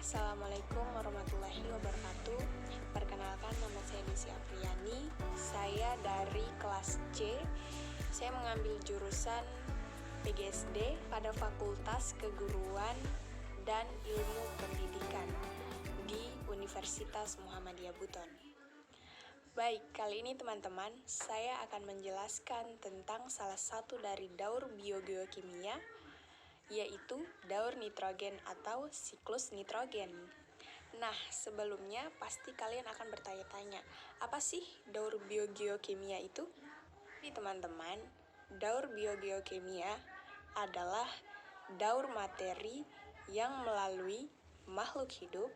Assalamualaikum warahmatullahi wabarakatuh. Perkenalkan, nama saya Desi Apriani. Saya dari kelas C. Saya mengambil jurusan PGSD pada Fakultas Keguruan dan Ilmu Pendidikan di Universitas Muhammadiyah Buton. Baik, kali ini teman-teman, saya akan menjelaskan tentang salah satu dari daur biogeokimia, yaitu daur nitrogen atau siklus nitrogen. Nah, sebelumnya pasti kalian akan bertanya-tanya, apa sih daur biogeokimia itu? Jadi teman-teman, daur biogeokimia adalah daur materi yang melalui makhluk hidup,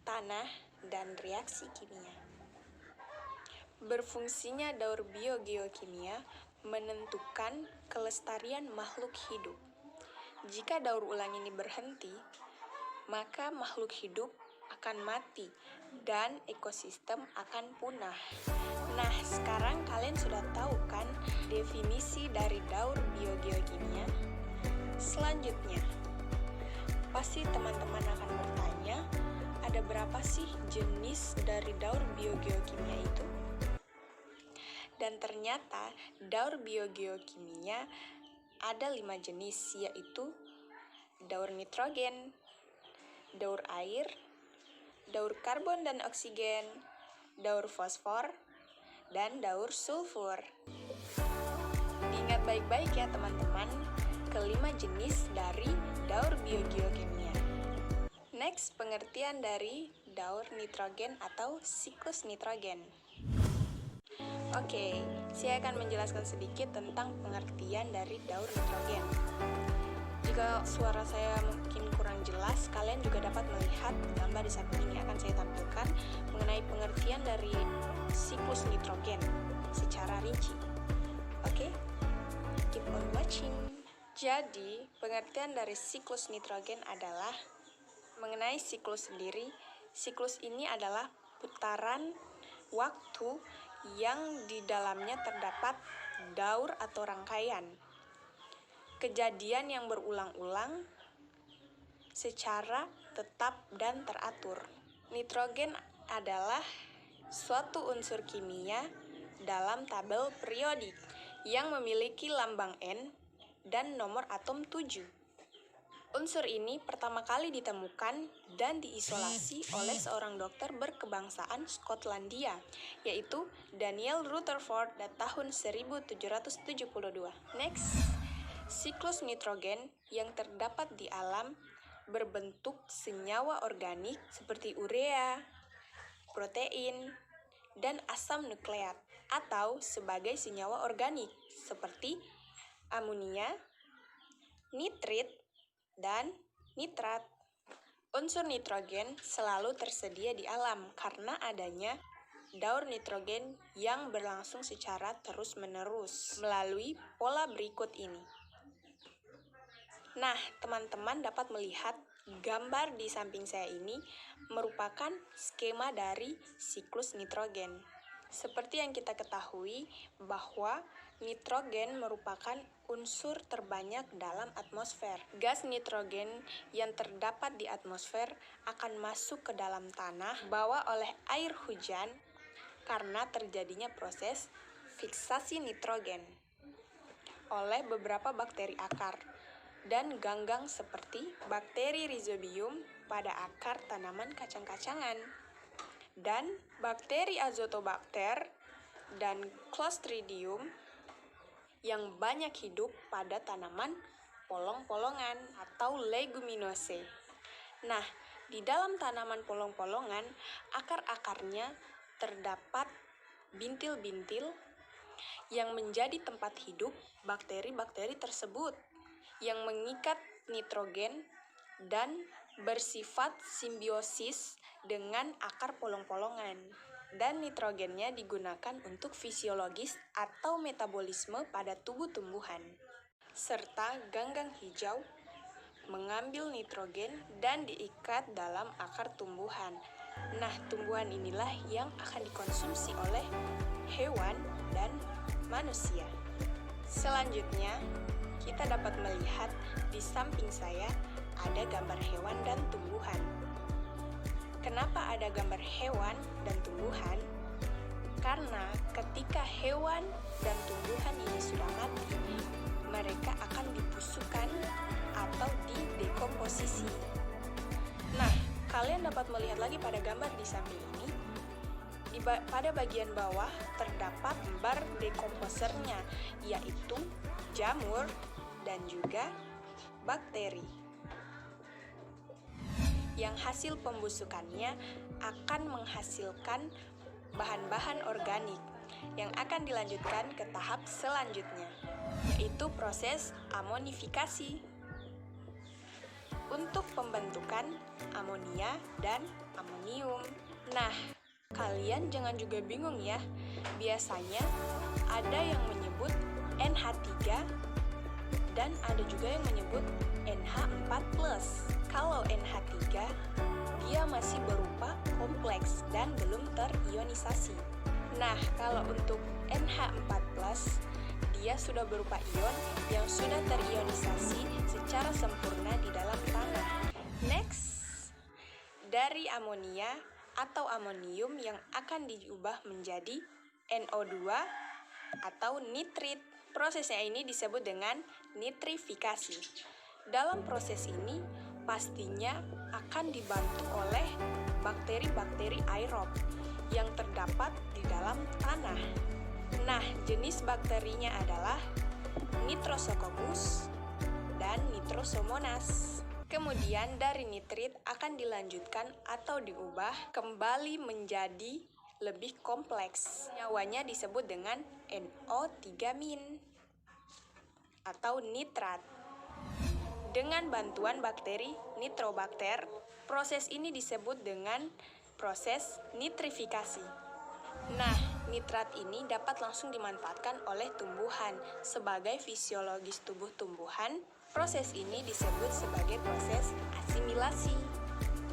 tanah, dan reaksi kimia. Berfungsinya daur biogeokimia menentukan kelestarian makhluk hidup. Jika daur ulang ini berhenti, maka makhluk hidup akan mati dan ekosistem akan punah. Nah, sekarang kalian sudah tahu kan definisi dari daur biogeokimia? Selanjutnya, pasti teman-teman akan bertanya, ada berapa sih jenis dari daur biogeokimia itu? Dan ternyata daur biogeokimia ada 5 jenis, yaitu daur nitrogen, daur air, daur karbon dan oksigen, daur fosfor, dan daur sulfur. Diingat baik-baik ya teman-teman, kelima jenis dari daur biogeokimia. Next, pengertian dari daur nitrogen atau siklus nitrogen. Oke, saya akan menjelaskan sedikit tentang pengertian dari daur nitrogen. Jika suara saya mungkin kurang jelas, kalian juga dapat melihat gambar di samping ini akan saya tampilkan mengenai pengertian dari siklus nitrogen secara rinci. Oke, keep on watching. Jadi, pengertian dari siklus nitrogen adalah mengenai siklus sendiri. Siklus ini adalah putaran waktu yang di dalamnya terdapat daur atau rangkaian kejadian yang berulang-ulang secara tetap dan teratur. Nitrogen adalah suatu unsur kimia dalam tabel periodik yang memiliki lambang N dan nomor atom 7. Unsur ini pertama kali ditemukan dan diisolasi oleh seorang dokter berkebangsaan Skotlandia, yaitu Daniel Rutherford pada tahun 1772. Next, siklus nitrogen yang terdapat di alam berbentuk senyawa organik seperti urea, protein, dan asam nukleat, atau sebagai senyawa organik seperti amonia, nitrit, dan nitrat. Unsur nitrogen selalu tersedia di alam karena adanya daur nitrogen yang berlangsung secara terus-menerus melalui pola berikut ini. Nah, teman-teman dapat melihat gambar di samping saya ini merupakan skema dari siklus nitrogen. Seperti yang kita ketahui bahwa nitrogen merupakan unsur terbanyak dalam atmosfer. Gas nitrogen yang terdapat di atmosfer akan masuk ke dalam tanah dibawa oleh air hujan karena terjadinya proses fiksasi nitrogen oleh beberapa bakteri akar dan ganggang seperti bakteri Rhizobium pada akar tanaman kacang-kacangan dan bakteri Azotobacter dan Clostridium yang banyak hidup pada tanaman polong-polongan atau leguminosae. Nah, di dalam tanaman polong-polongan, akar-akarnya terdapat bintil-bintil yang menjadi tempat hidup bakteri-bakteri tersebut yang mengikat nitrogen dan bersifat simbiosis dengan akar polong-polongan. Dan nitrogennya digunakan untuk fisiologis atau metabolisme pada tubuh tumbuhan. Serta ganggang hijau mengambil nitrogen dan diikat dalam akar tumbuhan. Nah, tumbuhan inilah yang akan dikonsumsi oleh hewan dan manusia. Selanjutnya, kita dapat melihat di samping saya ada gambar hewan dan tumbuhan. pada gambar hewan dan tumbuhan? Karena ketika hewan dan tumbuhan ini sudah mati, mereka akan dibusukkan atau didekomposisi. Nah, kalian dapat melihat lagi pada gambar di samping ini, pada bagian bawah terdapat gambar dekomposernya, yaitu jamur dan juga bakteri. Yang hasil pembusukannya akan menghasilkan bahan-bahan organik yang akan dilanjutkan ke tahap selanjutnya, yaitu proses amonifikasi untuk pembentukan amonia dan amonium. Nah, kalian jangan juga bingung ya, biasanya ada yang menyebut NH3 dan ada juga yang menyebut NH4+. Kalau NH3, dia masih berupa kompleks dan belum terionisasi. Nah, kalau untuk NH4+, dia sudah berupa ion yang sudah terionisasi secara sempurna di dalam tanah. Next, dari amonia atau amonium yang akan diubah menjadi NO2 atau nitrit. Prosesnya ini disebut dengan nitrifikasi. Dalam proses ini pastinya akan dibantu oleh bakteri-bakteri aerob yang terdapat di dalam tanah. Nah, jenis bakterinya adalah Nitrosococcus dan Nitrosomonas. Kemudian dari nitrit akan dilanjutkan atau diubah kembali menjadi lebih kompleks. Nyawanya disebut dengan NO3- atau nitrat. Dengan bantuan bakteri Nitrobacter, proses ini disebut dengan proses nitrifikasi. Nah, nitrat ini dapat langsung dimanfaatkan oleh tumbuhan sebagai fisiologis tubuh tumbuhan. Proses ini disebut sebagai proses asimilasi.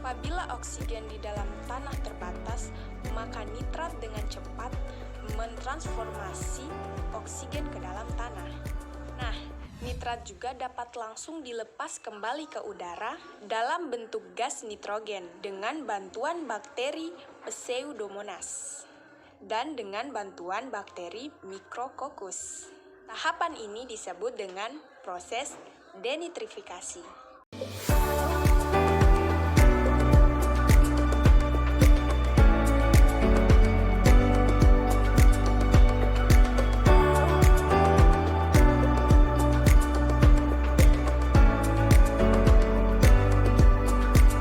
Apabila oksigen di dalam tanah terbatas, maka nitrat dengan cepat mentransformasi oksigen ke dalam tanah. Nah, nitrat juga dapat langsung dilepas kembali ke udara dalam bentuk gas nitrogen dengan bantuan bakteri Pseudomonas dan dengan bantuan bakteri Micrococcus. Tahapan ini disebut dengan proses denitrifikasi.